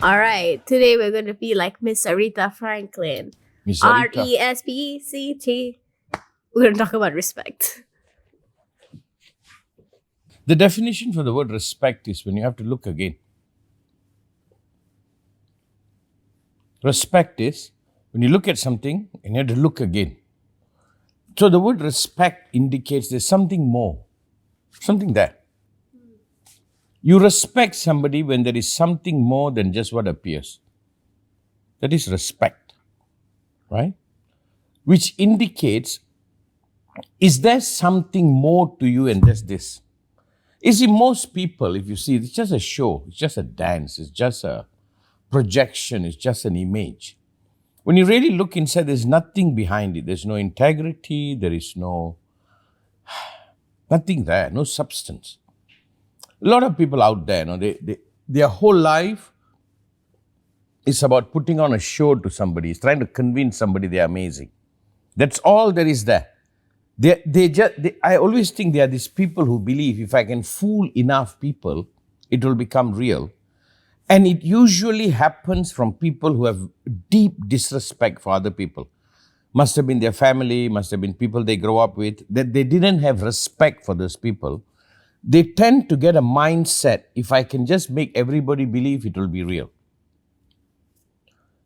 All right, today we're going to be like Miss Aretha Franklin. Miss Aretha. RESPECT. We're going to talk about respect. The definition for the word respect is when you have to look again. Respect is when you look at something and you have to look again. So the word respect indicates there's something more, something there. You respect somebody when there is something more than just what appears. That is respect, right? Which indicates, is there something more to you than just this? You see, most people, if you see, it's just a show, it's just a dance, it's just a projection, it's just an image. When you really look inside, there's nothing behind it. There's no integrity, there is nothing there, no substance. A lot of people out there, their whole life is about putting on a show to somebody, it's trying to convince somebody they're amazing. That's all there is there. I always think there are these people who believe if I can fool enough people, it will become real. And it usually happens from people who have deep disrespect for other people. Must have been their family, must have been people they grow up with, that they didn't have respect for those people. They tend to get a mindset, if I can just make everybody believe, it will be real.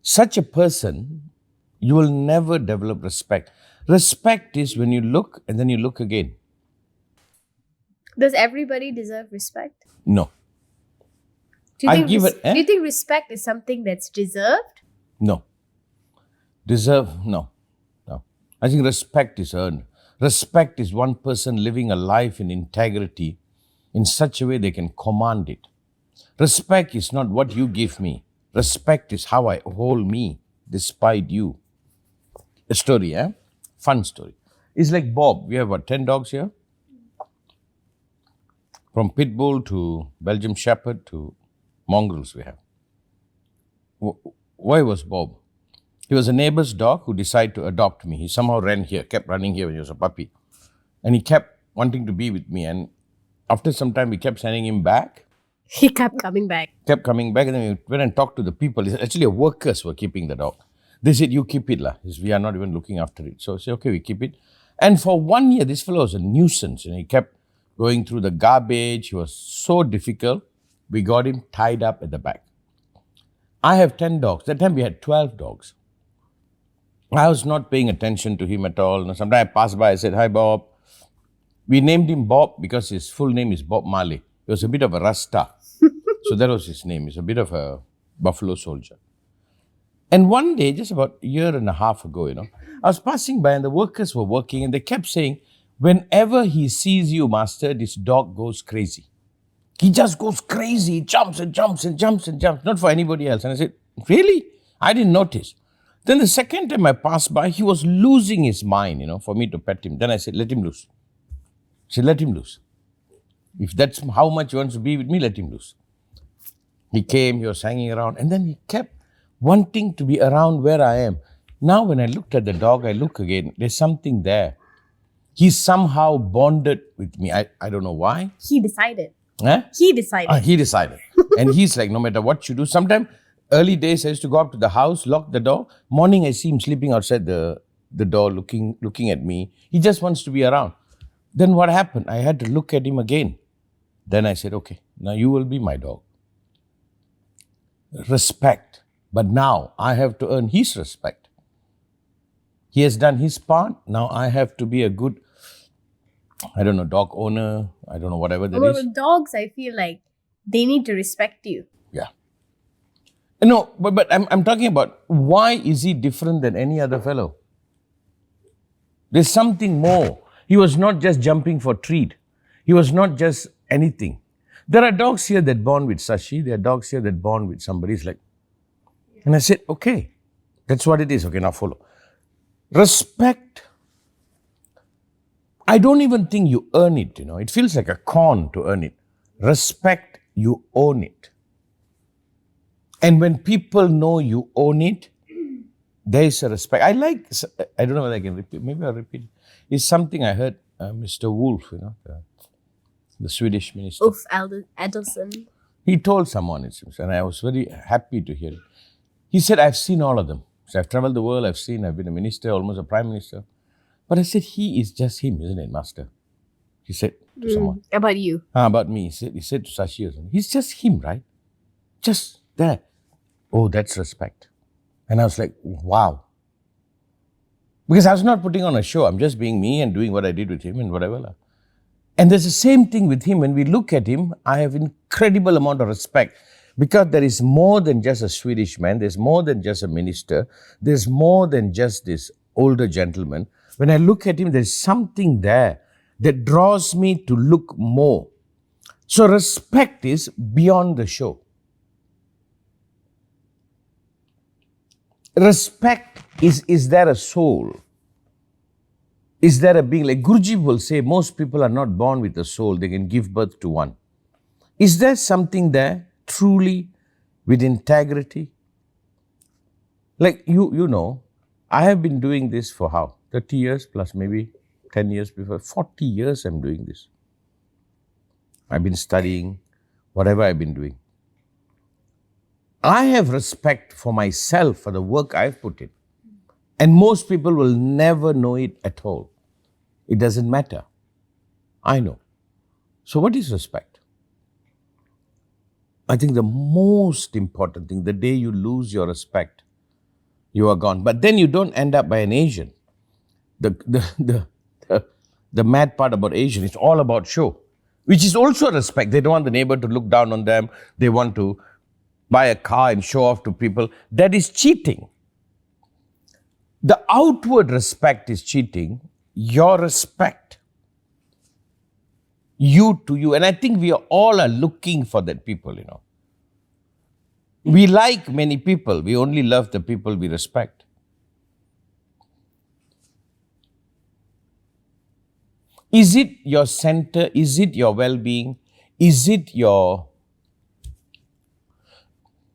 Such a person, you will never develop respect. Respect is when you look and then you look again. Does everybody deserve respect? No. Do you think respect is something that's deserved? No. Deserve? No. I think respect is earned. Respect is one person living a life in integrity in such a way they can command it. Respect is not what you give me. Respect is how I hold me despite you. A story, Fun story. It's like Bob. We have 10 dogs here? From pit bull to Belgian shepherd to mongrels we have. Why was Bob? He was a neighbor's dog who decided to adopt me. He somehow kept running here when he was a puppy. And he kept wanting to be with me. And after some time, we kept sending him back. He kept coming back. And then we went and talked to the people. It's actually workers were keeping the dog. They said, you keep it, lah. We are not even looking after it. So I said, okay, we keep it. And for 1 year, this fellow was a nuisance. And he kept going through the garbage. He was so difficult. We got him tied up at the back. I have 10 dogs. That time we had 12 dogs. I was not paying attention to him at all. Sometimes I passed by, I said, hi, Bob. We named him Bob because his full name is Bob Marley. He was a bit of a Rasta. So that was his name. He's a bit of a buffalo soldier. And one day, just about a year and a half ago, I was passing by and the workers were working and they kept saying, whenever he sees you, master, this dog goes crazy. He just goes crazy, he jumps and jumps and jumps and jumps, not for anybody else. And I said, really? I didn't notice. Then the second time I passed by, he was losing his mind, for me to pet him. Then I said, let him loose. I said, let him loose. If that's how much he wants to be with me, let him loose. He came, he was hanging around, and then he kept wanting to be around where I am. Now when I looked at the dog, I look again, there's something there. He's somehow bonded with me. I don't know why. He decided. He decided. And he's like, no matter what you do, sometimes early days I used to go up to the house, lock the door. Morning I see him sleeping outside the door looking at me. He just wants to be around. Then what happened? I had to look at him again. Then I said, okay, now you will be my dog. Respect. But now I have to earn his respect. He has done his part. Now I have to be a good, dog owner. I don't know, whatever that is. With dogs, I feel like they need to respect you. Yeah. No, but I'm talking about why is he different than any other fellow? There's something more. He was not just jumping for treat. He was not just anything. There are dogs here that born with Sashi. There are dogs here that born with somebody. It's like, and I said, okay, that's what it is. Okay, now follow. Respect. I don't even think you earn it, It feels like a con to earn it. Respect, you own it. And when people know you own it, there is a respect. I don't know whether I can repeat. Maybe I'll repeat it. It's something I heard Mr. Wolf, the Swedish minister. Ulf Adelson. He told someone, it seems, and I was very happy to hear it. He said, I've seen all of them. So I've traveled the world, I've been a minister, almost a prime minister. But I said, he is just him, isn't it, Master? He said to someone. About you. About me. He said to Sashi or something. He's just him, right? Just that. Oh, that's respect. And I was like, wow. Because I was not putting on a show. I'm just being me and doing what I did with him and whatever. And there's the same thing with him. When we look at him, I have incredible amount of respect because there is more than just a Swedish man. There's more than just a minister. There's more than just this older gentleman. When I look at him, there's something there that draws me to look more. So respect is beyond the show. Respect is there a soul? Is there a being? Like Guruji will say, most people are not born with a soul. They can give birth to one. Is there something there truly with integrity? Like you know, I have been doing this for how? 30 years plus maybe 10 years before. 40 years I'm doing this. I've been studying, whatever I've been doing. I have respect for myself, for the work I've put in. And most people will never know it at all. It doesn't matter. I know. So what is respect? I think the most important thing, the day you lose your respect, you are gone. But then you don't end up by an Asian. The mad part about Asian, it's all about show, which is also respect. They don't want the neighbor to look down on them. They want to buy a car and show off to people. That is cheating. The outward respect is cheating. Your respect, you to you. And I think we all are looking for that people, you know. We like many people. We only love the people we respect. Is it your center? Is it your well-being? Is it your...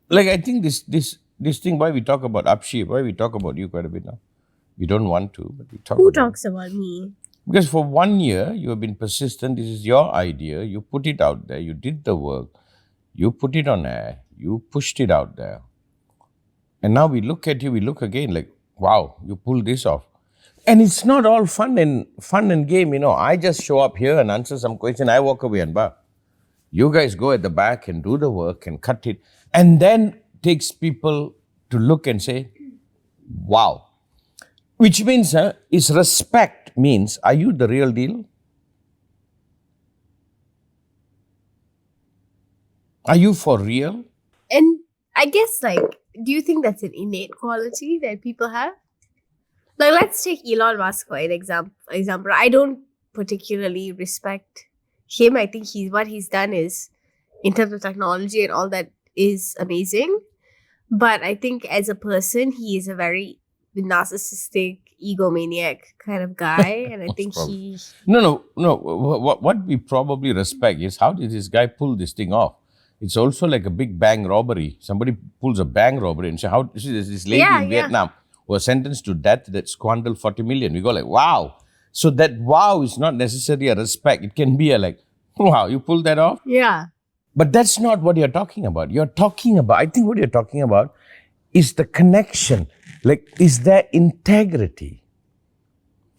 Like, I think this thing, why we talk about Apshi, why we talk about you quite a bit now. We don't want to, but we talk Who about talks about me? Because for 1 year, you have been persistent. This is your idea. You put it out there. You did the work. You put it on air. You pushed it out there. And now we look at you, we look again like, wow, you pulled this off. And it's not all fun and game, you know. I just show up here and answer some question. I walk away and bow. You guys go at the back and do the work and cut it. And then takes people to look and say, wow. Which means, is respect means, are you the real deal? Are you for real? And I guess, like, do you think that's an innate quality that people have? Like, let's take Elon Musk for an example. I don't particularly respect him. I think what he's done is, in terms of technology and all that, is amazing. But I think as a person, he is a very narcissistic, egomaniac kind of guy. And I think he... No. What we probably respect is, how did this guy pull this thing off? It's also like a big bank robbery. Somebody pulls a bank robbery and say, how, see, there's this lady in Vietnam was sentenced to death that squandered 40 million. We go like, wow. So that wow is not necessarily a respect. It can be a like, wow, you pulled that off? Yeah. But that's not what you're talking about. You're talking about, I think what you're talking about is the connection. Like, is there integrity?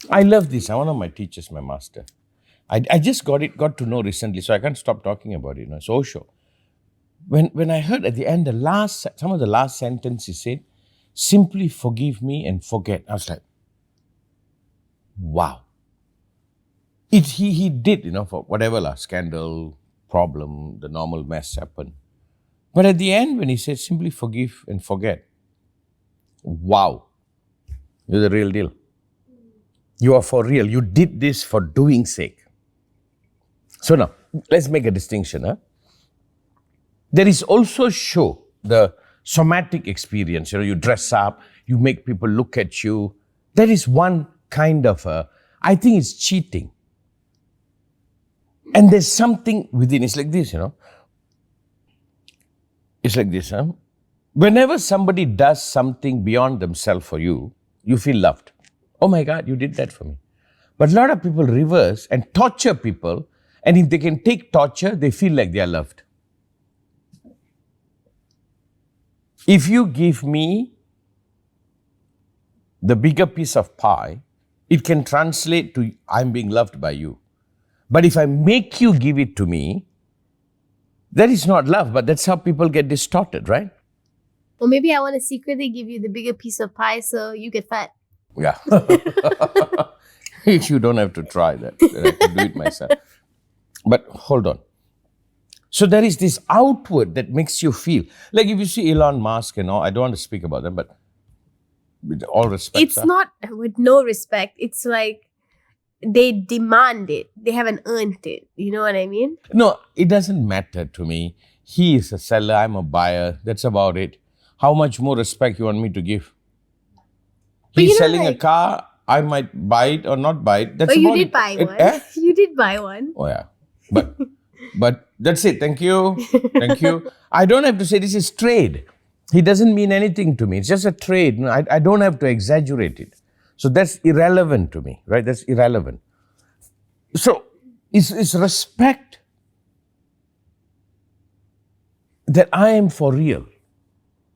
I love this. One of my teachers, my master. I just got to know recently, so I can't stop talking about it. You know, it's Osho. When I heard at the end, some of the last sentence he said, simply forgive me and forget. I was like, wow. He did, you know, for whatever scandal, problem, the normal mess happened. But at the end, when he said simply forgive and forget, wow, you're the real deal. You are for real. You did this for doing sake. So now, let's make a distinction. Huh? There is also show, the somatic experience. You know, you dress up, you make people look at you. That is one kind of I think it's cheating. And there's something within. It's like this, you know. It's like this, huh? Whenever somebody does something beyond themselves for you, you feel loved. Oh my God, you did that for me. But a lot of people reverse and torture people. And if they can take torture, they feel like they are loved. If you give me the bigger piece of pie, it can translate to I'm being loved by you. But if I make you give it to me, that is not love, but that's how people get distorted, right? Or maybe I want to secretly give you the bigger piece of pie so you get fat. Yeah. You don't have to try that. I can do it myself. But hold on. So there is this outward that makes you feel. Like if you see Elon Musk and all, I don't want to speak about them, but with all respect. It's not with no respect. It's like they demand it. They haven't earned it. You know what I mean? No, it doesn't matter to me. He is a seller, I'm a buyer. That's about it. How much more respect you want me to give? But He's you know, selling a like- car. I might buy it or not buy it. That's But you about did it. buy one. Eh? You did buy one. Oh yeah. But that's it. Thank you. Thank you. I don't have to say this is trade. He doesn't mean anything to me. It's just a trade. No, I don't have to exaggerate it. So that's irrelevant to me, right? That's irrelevant. So it's respect that I am for real.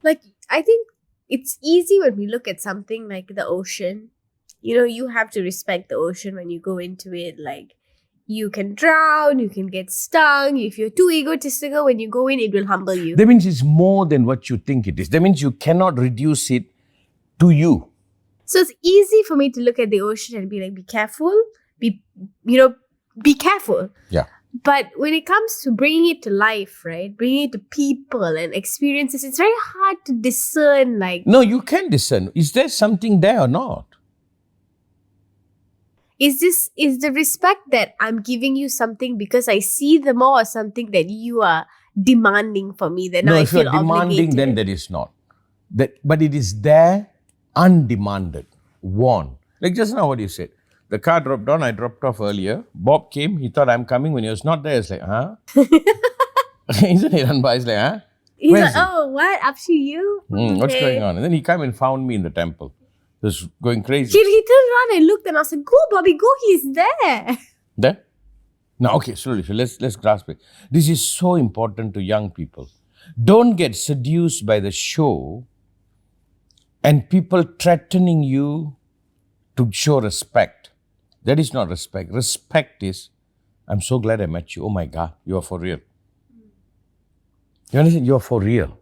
Like, I think it's easy when we look at something like the ocean. You know, you have to respect the ocean when you go into it. Like, you can drown, you can get stung. If you're too egotistical, when you go in, it will humble you. That means it's more than what you think it is. That means you cannot reduce it to you. So it's easy for me to look at the ocean and be like, be careful, be careful. Yeah. But when it comes to bringing it to life, right, bringing it to people and experiences, it's very hard to discern, like, No, you can discern. Is there something there or not? is the respect that I'm giving you something because I see them more, or something that you are demanding for me that now No, I if feel you're demanding, obligated? then that is not. But it is there, undemanded, worn. Like just now what you said. The car dropped down, I dropped off earlier. Bob came, he thought I'm coming. When he was not there, it's like, huh? Isn't it? Anba? It's like, huh? He's Where like, is he? oh, what? Up to you? What's Okay. going on? And then he came and found me in the temple. He was going crazy. He turned around and looked and I was like, go, Bobby, go, he's there. There? Now, okay, slowly. So let's grasp it. This is so important to young people. Don't get seduced by the show and people threatening you to show respect. That is not respect. Respect is, I'm so glad I met you. Oh my God, you are for real. You understand? You are for real.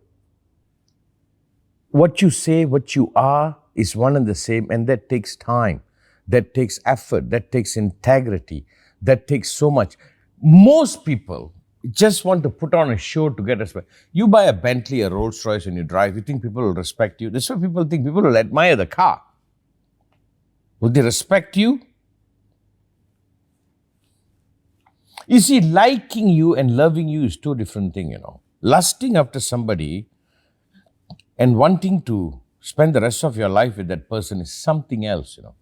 What you say, what you are, is one and the same, and that takes time. That takes effort. That takes integrity. That takes so much. Most people just want to put on a show to get respect. You buy a Bentley, a Rolls Royce, and you drive, you think people will respect you. That's what people think. People will admire the car. Will they respect you? You see, liking you and loving you is two different things, you know. Lusting after somebody and wanting to spend the rest of your life with that person is something else, you know.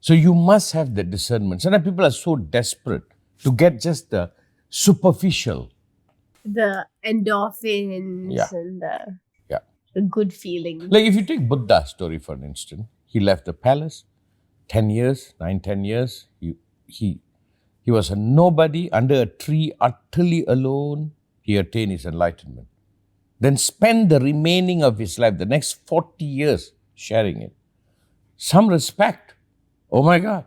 So you must have that discernment. Sometimes people are so desperate to get just the superficial. The endorphins Yeah. and Yeah. the good feeling. Like if you take Buddha's story for an instant, he left the palace, 10 years, 9-10 years. He was a nobody under a tree, utterly alone. He attained his enlightenment. Then spent the remaining of his life, the next 40 years, sharing it. Some respect. Oh my God.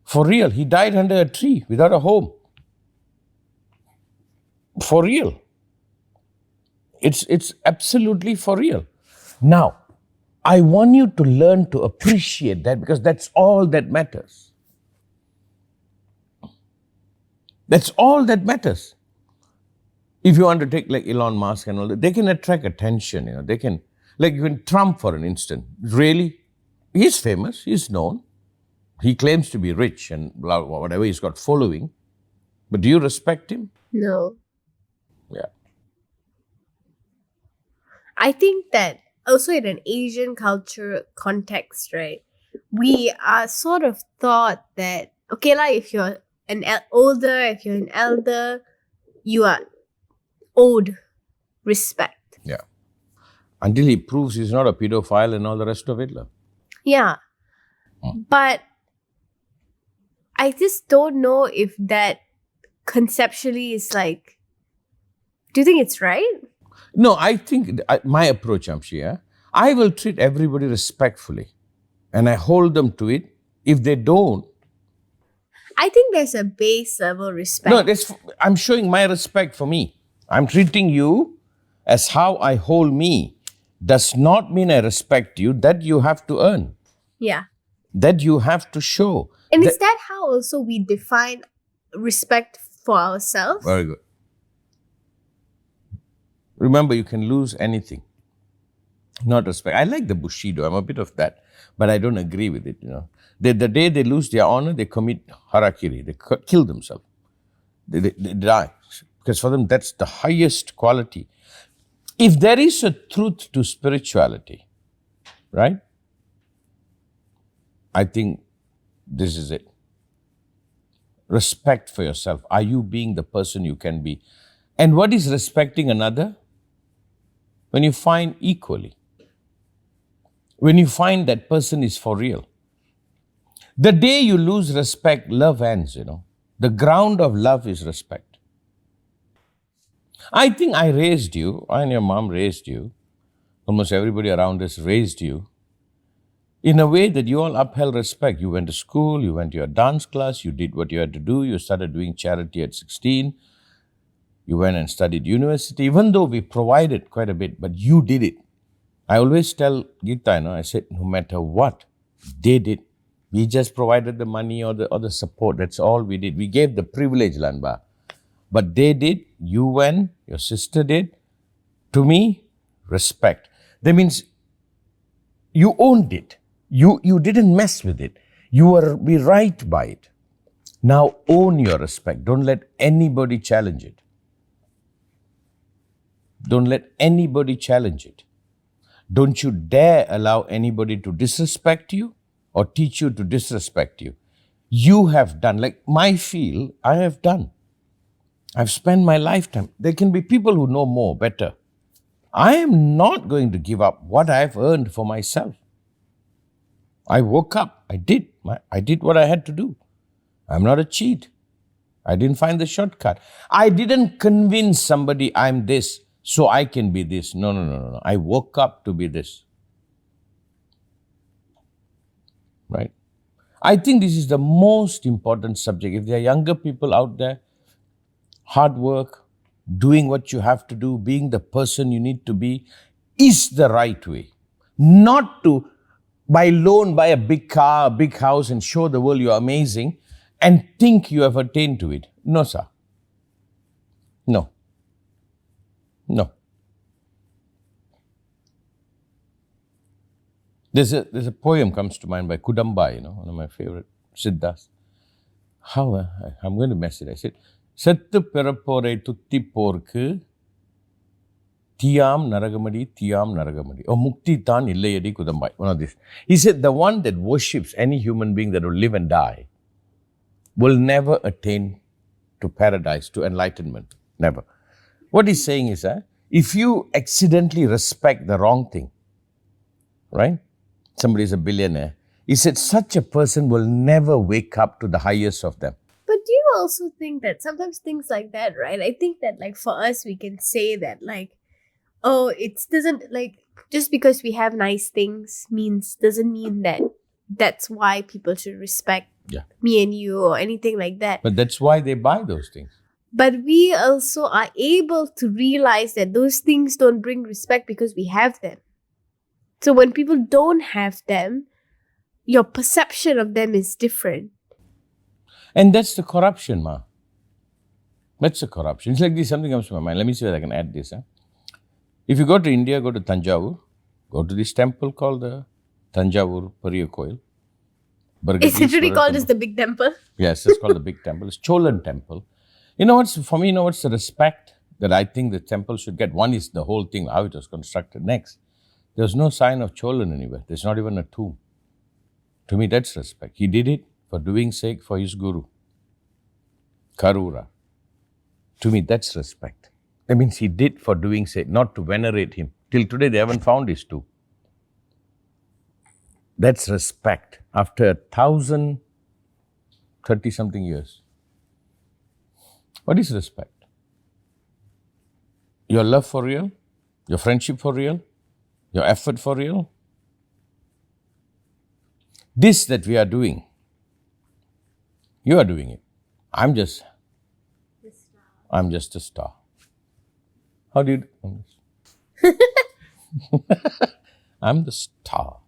For real, he died under a tree without a home. For real. It's absolutely for real. Now, I want you to learn to appreciate that because that's all that matters. That's all that matters. If you want to take like Elon Musk and all that, they can attract attention, you know. They can, like even Trump for an instant, really, he's famous, he's known. He claims to be rich and blah, blah, whatever, he's got following. But do you respect him? No. Yeah. I think that also in an Asian culture context, right, we are sort of taught that, okay, like if you're if you're an elder, you are owed respect. Yeah. Until he proves he's not a pedophile and all the rest of it. Yeah. But I just don't know if that conceptually is like, do you think it's right? No, I think my approach, Amshi, I will treat everybody respectfully and I hold them to it. If they don't, I think there's a base level no, respect. I'm showing my respect for me. I'm treating you as how I hold me. Does not mean I respect you. That you have to earn. Yeah. That you have to show. And is that how also we define respect for ourselves? Very good. Remember, you can lose anything. Not respect. I like the Bushido. I'm a bit of that, but I don't agree with it. The day they lose their honor, they commit harakiri. They kill themselves. They die because for them that's the highest quality. If there is a truth to spirituality, right? I think this is it. Respect for yourself. Are you being the person you can be? And what is respecting another? When you find equally. When you find that person is for real. The day you lose respect, love ends, The ground of love is respect. I think I raised you, I and your mom raised you, almost everybody around us raised you, in a way that you all upheld respect. You went to school, you went to your dance class, you did what you had to do, you started doing charity at 16, you went and studied university, even though we provided quite a bit, but you did it. I always tell Gita, I said, no matter what, they did. We just provided the money or the support. That's all we did. We gave the privilege, Lanba. But they did, you went, your sister did. To me, respect. That means you owned it. You didn't mess with it. You be right by it. Now own your respect. Don't let anybody challenge it. Don't let anybody challenge it. Don't you dare allow anybody to disrespect you or teach you to disrespect you. You have done, like my field, I have done. I've spent my lifetime. There can be people who know more, better. I am not going to give up what I've earned for myself. I woke up. I did what I had to do. I'm not a cheat. I didn't find the shortcut. I didn't convince somebody I'm this so I can be this. No. I woke up to be this. Right? I think this is the most important subject. If there are younger people out there, hard work, doing what you have to do, being the person you need to be, is the right way. Not to buy a big car, a big house and show the world you're amazing and think you have attained to it. No, sir. No. There's a poem comes to mind by Kudamba, one of my favorite, Siddhas. I'm going to mess it. I said, Settu Perapore Tutti Porku Tiyam Naragamadi. Or Mukti Tan Illayadi Kudambai. One of these. He said, the one that worships any human being that will live and die will never attain to paradise, to enlightenment. Never. What he's saying is that if you accidentally respect the wrong thing, right? Somebody is a billionaire. He said such a person will never wake up to the highest of them. But do you also think that sometimes things like that, right? I think that like for us, we can say that like, oh, it doesn't like, just because we have nice things doesn't mean that that's why people should respect me and you or anything like that. But that's why they buy those things. But we also are able to realize that those things don't bring respect because we have them. So when people don't have them, your perception of them is different. And that's the corruption, Ma. That's the corruption. It's like this, something comes to my mind. Let me see whether I can add this. If you go to India, go to Tanjavur, go to this temple called the Tanjavur Periya Koil. It's literally called as the big temple. Yes, it's called the big temple. It's Cholan temple. What's the respect that I think the temple should get? One is the whole thing, how it was constructed. Next, there's no sign of Cholan anywhere. There's not even a tomb. To me, that's respect. He did it for doing sake for his guru. Karura. To me, that's respect. That means he did for doing sake, not to venerate him. Till today, they haven't found his tomb. That's respect. After 1,030-something years. What is respect? Your love for real? Your friendship for real? Your effort for real? This that we are doing, you are doing it. I'm just a star. How do you do? I'm the star.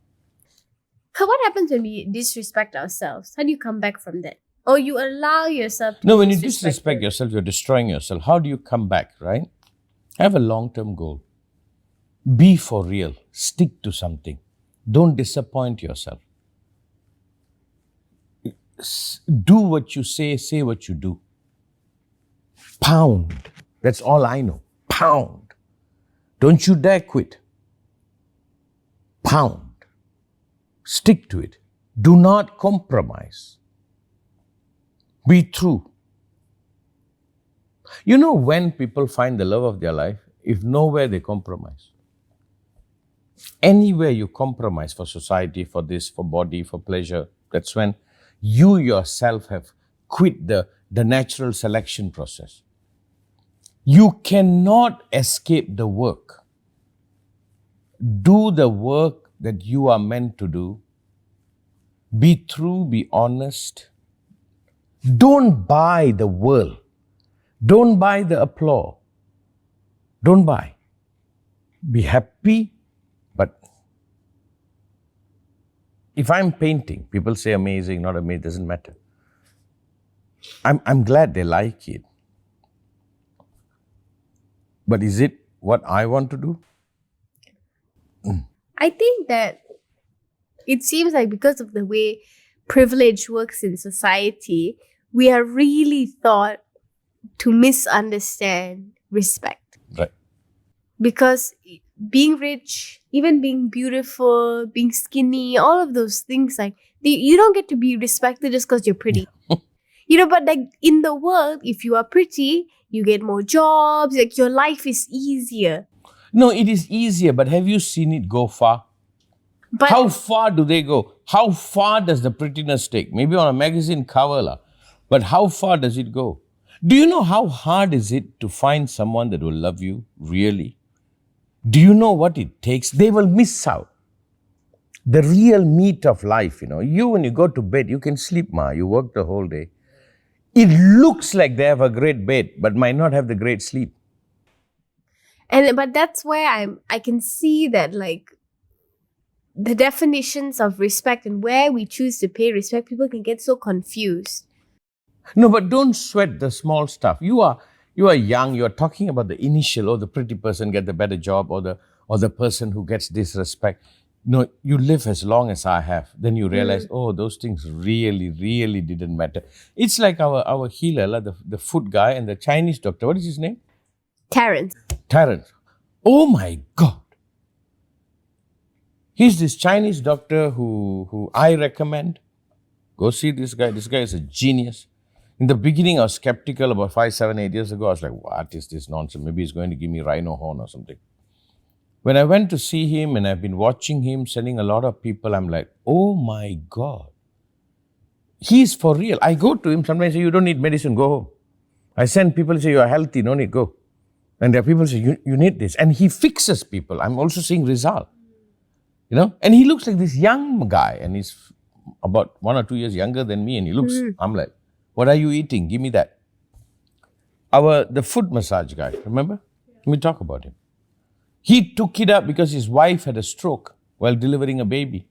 But what happens when we disrespect ourselves? How do you come back from that? Or you allow yourself to No, when you disrespect disrespect yourself, you're destroying yourself. How do you come back, right? Have a long-term goal. Be for real. Stick to something. Don't disappoint yourself. Do what you say what you do. Pound. That's all I know. Pound. Don't you dare quit. Pound. Stick to it. Do not compromise. Be true. You know when people find the love of their life? If nowhere they compromise. Anywhere you compromise for society, for this, for body, for pleasure, that's when you yourself have quit the natural selection process. You cannot escape the work. Do the work that you are meant to do. Be true, be honest. Don't buy the world. Don't buy the applause. Don't buy. Be happy, but if I'm painting, people say amazing, not amazing, doesn't matter. I'm glad they like it. But is it what I want to do? I think that it seems like because of the way privilege works in society, we are really taught to misunderstand respect. Right. Because being rich, even being beautiful, being skinny, all of those things, like you don't get to be respected just because you're pretty. But like in the world, if you are pretty, you get more jobs, like your life is easier. No, it is easier, but have you seen it go far? But How far do they go? How far does the prettiness take? Maybe on a magazine cover, but how far does it go? Do you know how hard is it to find someone that will love you, really? Do you know what it takes? They will miss out. The real meat of life, you when you go to bed, you can sleep, you work the whole day. It looks like they have a great bed, but might not have the great sleep. But that's where I can see that like the definitions of respect and where we choose to pay respect, people can get so confused. No, but don't sweat the small stuff. You are young. You are talking about the initial, the pretty person get the better job, or the person who gets disrespect. No, you live as long as I have. Then you realize, those things really, really didn't matter. It's like our healer, the food guy and the Chinese doctor. What is his name? Terrence. Oh my God. He's this Chinese doctor who I recommend. Go see this guy. This guy is a genius. In the beginning, I was skeptical about 5, 7, 8 years ago. I was like, what is this nonsense? Maybe he's going to give me rhino horn or something. When I went to see him and I've been watching him, sending a lot of people, I'm like, oh my God. He's for real. I go to him, sometimes I say, you don't need medicine, go home. I send people say, you are healthy, no need, go. And there are people say, you need this. And he fixes people. I'm also seeing result. And he looks like this young guy and he's about 1 or 2 years younger than me. And he looks, I'm like, what are you eating? Give me that. The foot massage guy, remember? Let me talk about him. He took it up because his wife had a stroke while delivering a baby.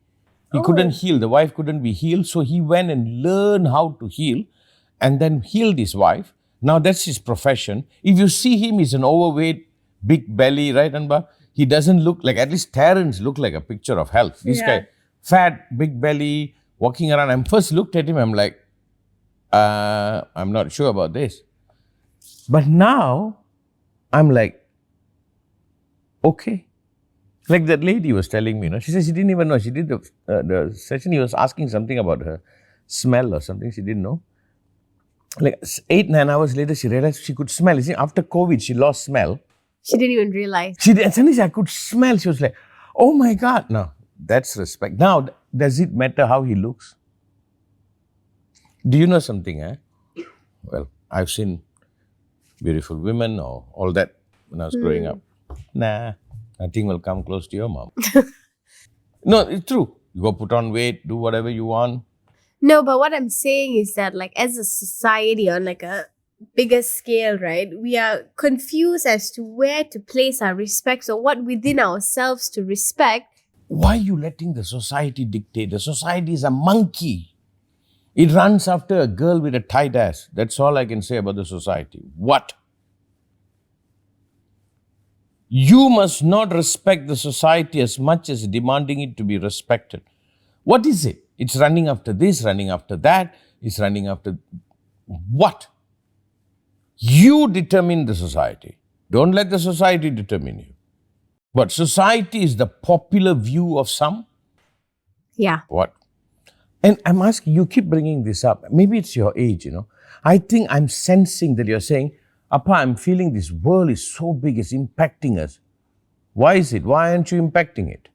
He couldn't heal. The wife couldn't be healed. So he went and learned how to heal and then healed his wife. Now that's his profession. If you see him, he's an overweight, big belly, right, Anba? He doesn't look like, at least Terrence looked like a picture of health. This guy, fat, big belly, walking around. I first looked at him, I'm like, I'm not sure about this. But now, I'm like, okay. Like that lady was telling me, she said she didn't even know. She did the session, he was asking something about her smell or something she didn't know. Like 8, 9 hours later, she realized she could smell. You see, after COVID, she lost smell. She didn't even realize. She did. And suddenly I could smell. She was like, oh my God. No, that's respect. Now, does it matter how he looks? Do you know something, Well, I've seen beautiful women or all that when I was growing up. Nah. Nothing will come close to your mom. No, it's true. You go put on weight, do whatever you want. No, but what I'm saying is that, like, as a society on like a bigger scale, right, we are confused as to where to place our respect or what within ourselves to respect. Why are you letting the society dictate? The society is a monkey. It runs after a girl with a tight ass. That's all I can say about the society. What? You must not respect the society as much as demanding it to be respected. What is it? It's running after this, running after that. It's running after what? You determine the society. Don't let the society determine you. But society is the popular view of some. Yeah. What? And I'm asking, you keep bringing this up. Maybe it's your age, I think I'm sensing that you're saying, Appa, I'm feeling this world is so big, it's impacting us. Why is it? Why aren't you impacting it?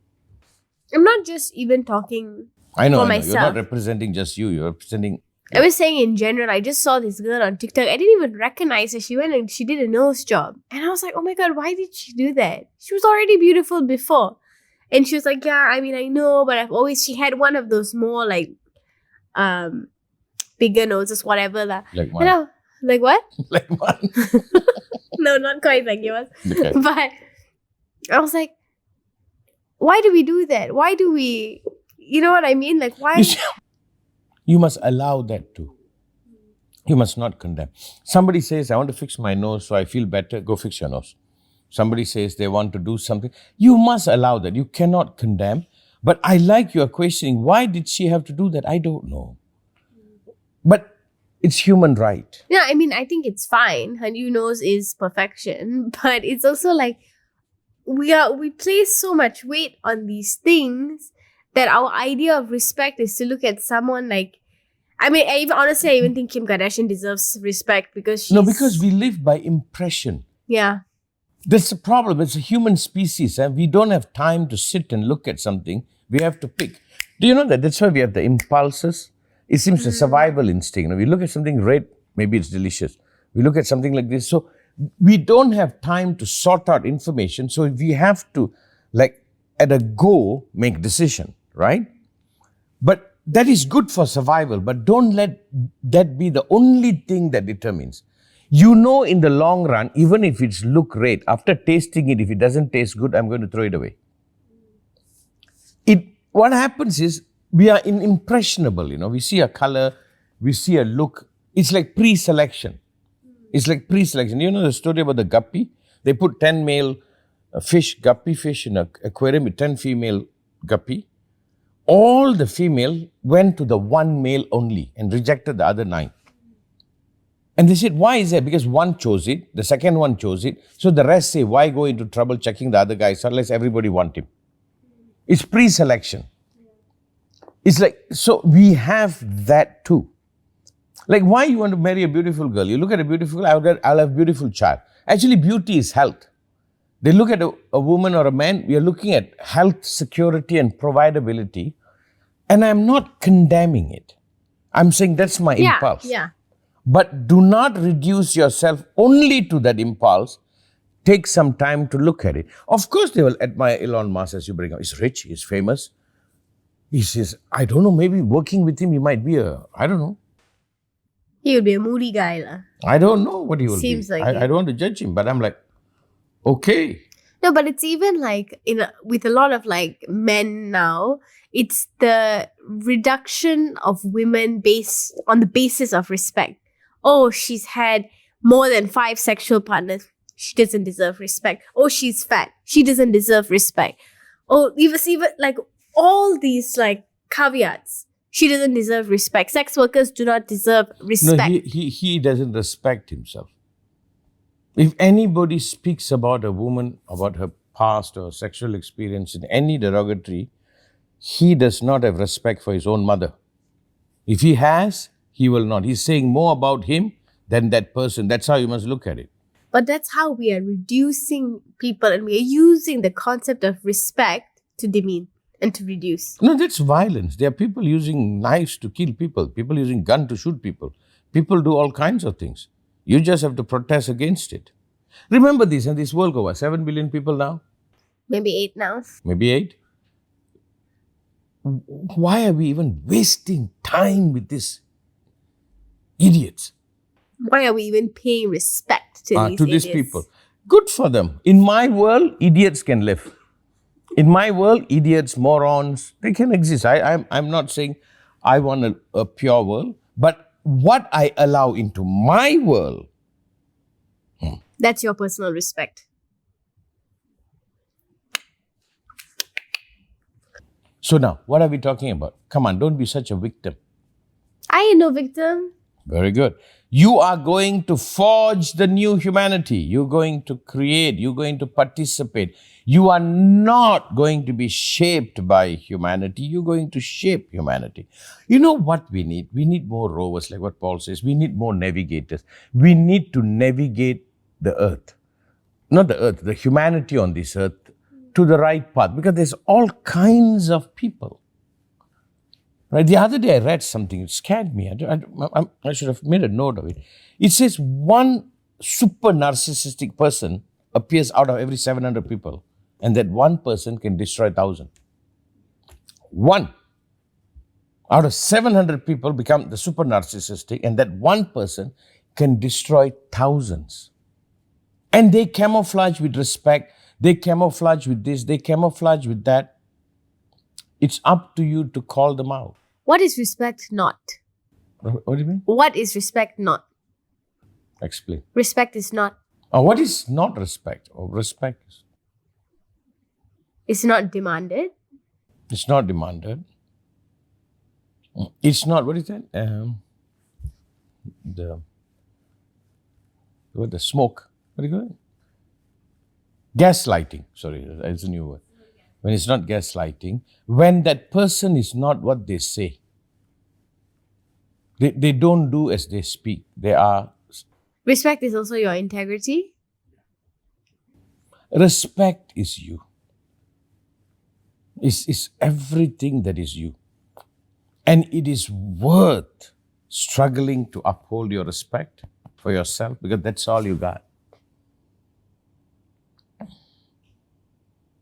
I'm not just even talking I know. for You're myself. not representing just you. You're representing. I was saying in general, I just saw this girl on TikTok. I didn't even recognize her. She went and she did a nose job. And I was like, oh my God, why did she do that? She was already beautiful before. And she was like, yeah, I mean, I know, but she had one of those more like, bigger noses, whatever. Like And one. like what? Like one. No, not quite like yours. Okay. But I was like, why do we do that? Why do we, you know what I mean? Like, why? You must allow that too. You must not condemn. Somebody says, I want to fix my nose so I feel better. Go fix your nose. Somebody says they want to do something. You must allow that. You cannot condemn. But I like your questioning. Why did she have to do that? I don't know. But it's human right. Yeah, I mean, I think it's fine. Her new nose is perfection. But it's also like, we place so much weight on these things that our idea of respect is to look at someone like, I mean, I even think Kim Kardashian deserves respect because she's... No, because we live by impression. Yeah. That's the problem. It's a human species. We don't have time to sit and look at something. We have to pick. Do you know that? That's why we have the impulses. It seems a survival instinct. We look at something red, maybe it's delicious. We look at something like this. So we don't have time to sort out information. So we have to, like, at a go, make decision, right? But that is good for survival. But don't let that be the only thing that determines. In the long run, even if it's look great, after tasting it, if it doesn't taste good, I'm going to throw it away. What happens is, we are impressionable, We see a color, we see a look. It's like pre-selection. It's like pre-selection. You know the story about the guppy? They put 10 male guppy fish in an aquarium with 10 female guppy. All the female went to the one male only and rejected the other 9. And they said, why is that? Because one chose it, the second one chose it. So the rest say, why go into trouble checking the other guys unless everybody want him? It's pre-selection. It's like, so we have that too. Like, why you want to marry a beautiful girl? You look at a beautiful girl, I'll have a beautiful child. Actually, beauty is health. They look at a woman or a man, we are looking at health, security, and providability. And I'm not condemning it. I'm saying that's my impulse. Yeah. But do not reduce yourself only to that impulse. Take some time to look at it. Of course, they will admire Elon Musk as you bring up. He's rich, he's famous. He says, I don't know, maybe working with him, he might be I don't know. He would be a moody guy. I don't know what he will Seems be. like I don't want to judge him, but I'm like, okay. No, but it's even like with a lot of like men now, it's the reduction of women based on the basis of respect. Oh, she's had more than 5 sexual partners. She doesn't deserve respect. Oh, she's fat. She doesn't deserve respect. Oh, even like all these like caveats. She doesn't deserve respect. Sex workers do not deserve respect. No, he doesn't respect himself. If anybody speaks about a woman, about her past or sexual experience in any derogatory, he does not have respect for his own mother. If he has, he will not. He's saying more about him than that person. That's how you must look at it. But that's how we are reducing people, and we are using the concept of respect to demean and to reduce. No, that's violence. There are people using knives to kill people, people using gun to shoot people. People do all kinds of things. You just have to protest against it. Remember this, and this world over 7 billion people now. Maybe 8 now. Maybe 8. Why are we even wasting time with these idiots? Why are we even paying respect to these To these idiots? people? Good for them. In my world, idiots can live. In my world, idiots, morons, they can exist. I'm not saying I want a pure world, but what I allow into my world. That's your personal respect. So now, what are we talking about? Come on, don't be such a victim. I ain't no victim. Very good. You are going to forge the new humanity. You're going to create. You're going to participate. You are not going to be shaped by humanity. You're going to shape humanity. You know what we need? We need more rovers, like what Paul says. We need more navigators. We need to navigate the earth. Not the earth, the humanity on this earth to the right path. Because there's all kinds of people. Right? The other day I read something, it scared me. I should have made a note of it. It says one super narcissistic person appears out of every 700 people, and that one person can destroy 1,000. One out of 700 people become the super narcissistic, and that one person can destroy thousands. And they camouflage with respect, they camouflage with this, they camouflage with that. It's up to you to call them out. What is respect not? What do you mean? What is respect not? Explain. Respect is not. What is not respect? Or respect is? It's not demanded. It's not demanded. It's not, what is that? The smoke. What do you call it? Gaslighting. Sorry, that's a new word. When it's not gaslighting, when that person is not what they say. They don't do as they speak. They are. Respect is also your integrity. Respect is you. It's everything that is you. And it is worth struggling to uphold your respect for yourself, because that's all you got.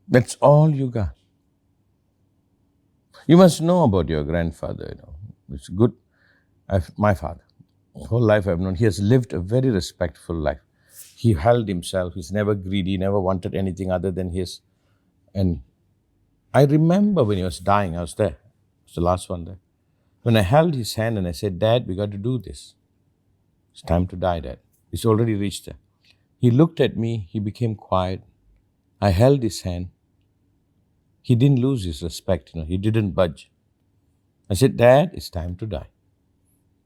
That's all you got. You must know about your grandfather. It's good. My father, whole life I've known, he has lived a very respectful life. He held himself. He's never greedy, never wanted anything other than his. And I remember when he was dying, I was there. I was the last one there. When I held his hand and I said, "Dad, we got to do this. It's time to die, Dad. It's already reached there." He looked at me. He became quiet. I held his hand. He didn't lose his respect. He didn't budge. I said, "Dad, it's time to die.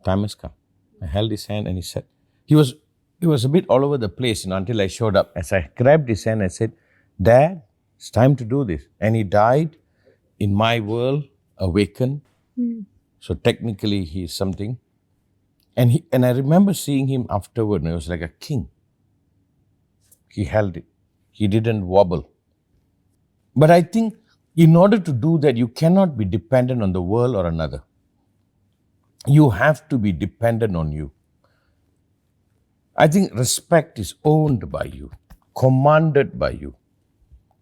Time has come." I held his hand and he said, he was a bit all over the place until I showed up. As I grabbed his hand, I said, "Dad, it's time to do this." And he died in my world, awakened. So technically he is something. And I remember seeing him afterward, and it was like a king. He held it. He didn't wobble. But I think in order to do that, you cannot be dependent on the world or another. You have to be dependent on you. I think respect is owned by you, commanded by you,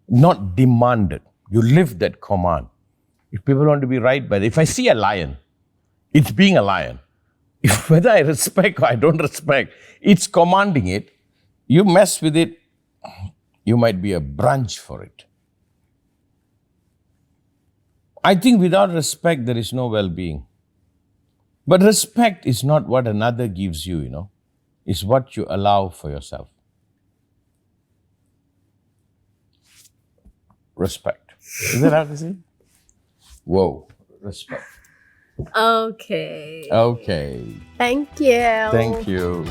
not demanded. You live that command. If people want to be right by it, if I see a lion, it's being a lion. If whether I respect or I don't respect, it's commanding it. You mess with it, you might be a branch for it. I think without respect, there is no well-being. But respect is not what another gives you, It's what you allow for yourself. Respect. Is that how to say? Whoa. Respect. Okay. Okay. Thank you. Thank you.